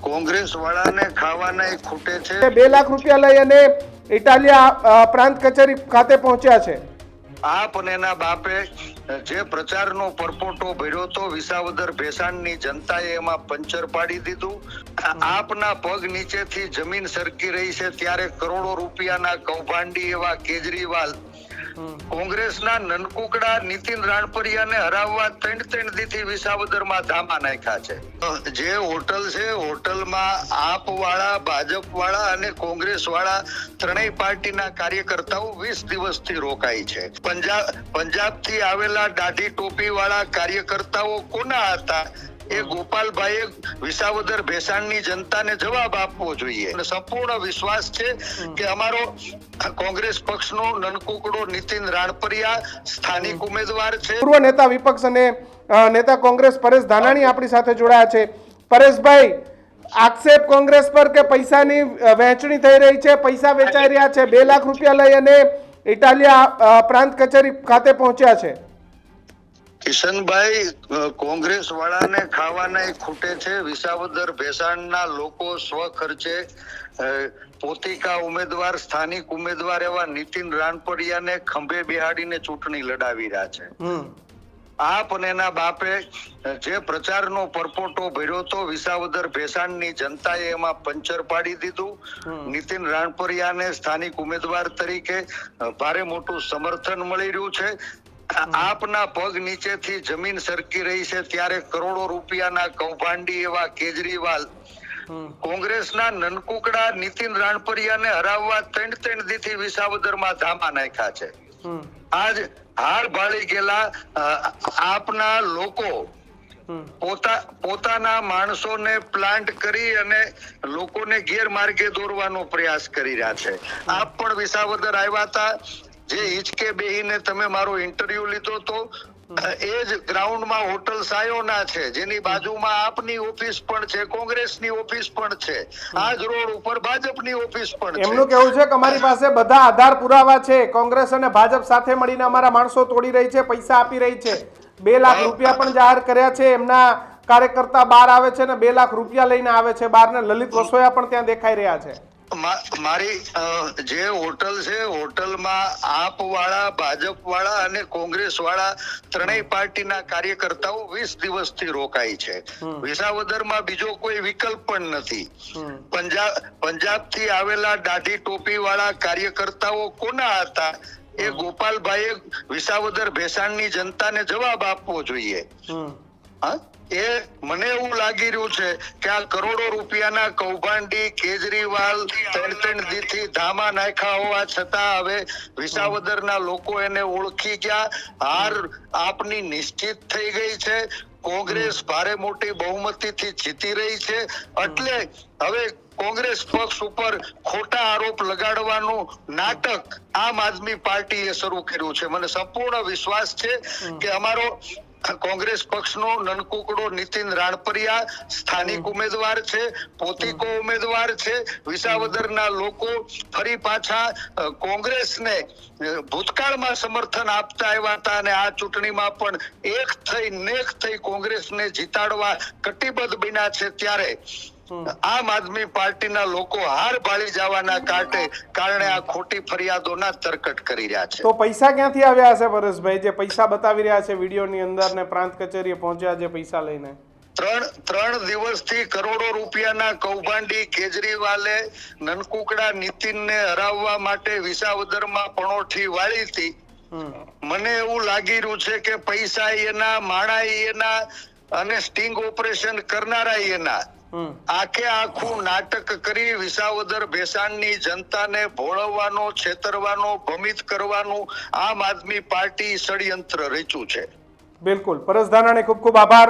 કોંગ્રેસ વાળાને ખાવાના ખૂટે છે। 2 લાખ રૂપિયા લઈ અને ઇટાલિયા પ્રાંત કચેરી ખાતે પહોંચ્યા છે। આપ અને એના બાપે જે પ્રચારનો પરપોટો ભર્યો તો વિસાવદર ભેસાણની જનતાએ એમાં પંચર પાડી દીધું। આપના પગ નીચેથી જમીન સરકી રહી છે ત્યારે કરોડો રૂપિયાના કૌભાંડી એવા કેજરીવાલ કોંગ્રેસના નનકુકડા નીતિન રાણપરિયાને હરાવવા 3 દીથી વિસાવદરમાં ધામા નાખ્યા છે। જે હોટલ છે હોટલમાં આપ વાળા, ભાજપ વાળા અને કોંગ્રેસ વાળા ત્રણેય પાર્ટીના કાર્યકર્તાઓ 20 દિવસથી રોકાય છે। પંજાબથી આવેલા દાઢી ટોપી વાળા કાર્યકર્તાઓ કોના હતા એ ગોપાલભાઈએ વિસાવદર ભેસાણની જનતાને જવાબ આપવો જોઈએ। અને સંપૂર્ણ વિશ્વાસ છે કે અમારો કોંગ્રેસ પક્ષનો નનકુકડો નીતિન રાણપરિયા સ્થાનિક ઉમેદવાર છે। પૂર્વ નેતા વિપક્ષ અને નેતા કોંગ્રેસ પરેશ ધાનાણી આપણી સાથે જોડાયા છે। પરેશભાઈ, આક્ષેપ કોંગ્રેસ પર કે પૈસાની વહેંચણી થઈ રહી છે, પૈસા વેચાઈ રહ્યા છે, 2 લાખ રૂપિયા લઈ અને ઇટાલિયા પ્રાંત કચેરી ખાતે પહોંચ્યા છે। કિશનભાઈ, કોંગ્રેસ વાળાને ખાવાના ખૂટે છે। વિસાવદર ભેસાણના લોકો સ્વખર્ચે પોતિકા ઉમેદવાર, સ્થાનિક ઉમેદવાર એવા નીતિન રાણપરિયાને ખંભે બેહાડીને ચૂંટણી લડાવી રહ્યા છે। આપ અને એના બાપે જે પ્રચારનો પરપોટો ભર્યો તો વિસાવદર ભેસાણની જનતાએ એમાં પંચર પાડી દીધું। નીતિન રાણપરિયાને સ્થાનિક ઉમેદવાર તરીકે ભારે મોટું સમર્થન મળી રહ્યું છે। આપના પગ નીચેથી જમીન સરકી રહી છે ત્યારે કરોડો રૂપિયાના કૌભાંડી એવા કેજરીવાલ કોંગ્રેસના નનકુકડા નીતિન રાણપરિયાને હરાવવા 3 દીથી વિસાવદરમાં ધામા નાખ્યા છે। આજ હાર ભાળી ગયેલા આપના લોકો પોતાના માણસોને પ્લાન્ટ કરી અને લોકોને ગેરમાર્ગે દોરવાનો પ્રયાસ કરી રહ્યા છે। આપ પણ વિસાવદર આવ્યા હતા, જે હિચકે બેહીને તમે મારો ઇન્ટરવ્યુ લીધો તો એ જ ગ્રાઉન્ડમાં હોટલ સાયોના છે, જેની બાજુમાં આપની ઓફિસ પણ છે, કોંગ્રેસની ઓફિસ પણ છે, આ જ રોડ ઉપર ભાજપની ઓફિસ પણ છે। એમનું કહેવું છે કે અમારી પાસે બધા આધાર પુરાવા છે, કોંગ્રેસ અને ભાજપ સાથે મળીને અમારા માણસો તોડી રહી છે, પૈસા આપી રહી છે, 2 લાખ રૂપિયા પણ જાહેર કર્યા છે। એમના કાર્યકર્તા બહાર આવે છે ને 2 લાખ રૂપિયા લઈને આવે છે બહાર, ને લલિત વસોયા પણ ત્યાં દેખાઈ રહ્યા છે। મારી જે હોટલ છે હોટલમાં આપ વાળા, ભાજપ વાળા અને કોંગ્રેસ વાળા ત્રણેય પાર્ટીના કાર્યકર્તાઓ 20 દિવસથી રોકાય છે। વિસાવદરમાં બીજો કોઈ વિકલ્પ પણ નથી। પંજાબથી આવેલા દાઢી ટોપી વાળા કાર્યકર્તાઓ કોના હતા એ ગોપાલભાઈએ વિસાવદર ભેસાણની જનતાને જવાબ આપવો જોઈએ। એ મને એવું લાગી રહ્યું છે કે આ કરોડો રૂપિયાના કૌભાંડી કેજરીવાલ 3 દીથી ધામા નાખ્યા હોવા છતાં હવે વિસાવદરના લોકો એને ઓળખી ગયા। હાર આપની નિશ્ચિત થઈ ગઈ છે। કોંગ્રેસ ભારે મોટી બહુમતીથી જીતી રહી છે, એટલે હવે કોંગ્રેસ પક્ષ ઉપર ખોટા આરોપ લગાડવાનું નાટક આમ આદમી પાર્ટીએ શરૂ કર્યું છે। મને સંપૂર્ણ વિશ્વાસ છે કે અમારો કોંગ્રેસ પક્ષનો નનકુકડો નીતિન રાણપરિયા સ્થાનિક ઉમેદવાર છે, પોતિકો ઉમેદવાર છે। વિસાવદરના લોકો ફરી પાછા કોંગ્રેસને ભૂતકાળમાં સમર્થન આપતા આવ્યા હતા અને આ ચૂંટણીમાં પણ નેક થઈ કોંગ્રેસને જીતાડવા કટિબદ્ધ બન્યા છે, ત્યારે આમ આદમી પાર્ટીના લોકો હાર ભાળી જવાના કારણે આ ખોટી ફરિયાદોના તરકટ કરી રહ્યા છે। તો પૈસા ક્યાંથી આવ્યા હશે પરેશભાઈ, જે પૈસા બતાવી રહ્યા છે વિડીયોની અંદર ને પ્રાંત કચેરીએ પહોંચ્યા જે પૈસા લઈને? 3 દિવસથી કરોડો રૂપિયાના કૌભાંડી કેજરીવાલે નનકુકડા નીતિનને હરાવવા માટે વિસાવદરમાં પણોઠી વાળી હતી। મને એવું લાગી રહ્યું છે કે પૈસા એના, માણા એના અને સ્ટિંગ ઓપરેશન કરનારા એના। આખે આખું નાટક કરી વિસાવદર ભેસાણની જનતાને ભોળવવાનો, છેતરવાનો, ભ્રમિત કરવાનું આમ આદમી પાર્ટી ષડયંત્ર રચ્યું છે। બિલકુલ, પરેશ ધાનાણી ખૂબ ખૂબ આભાર।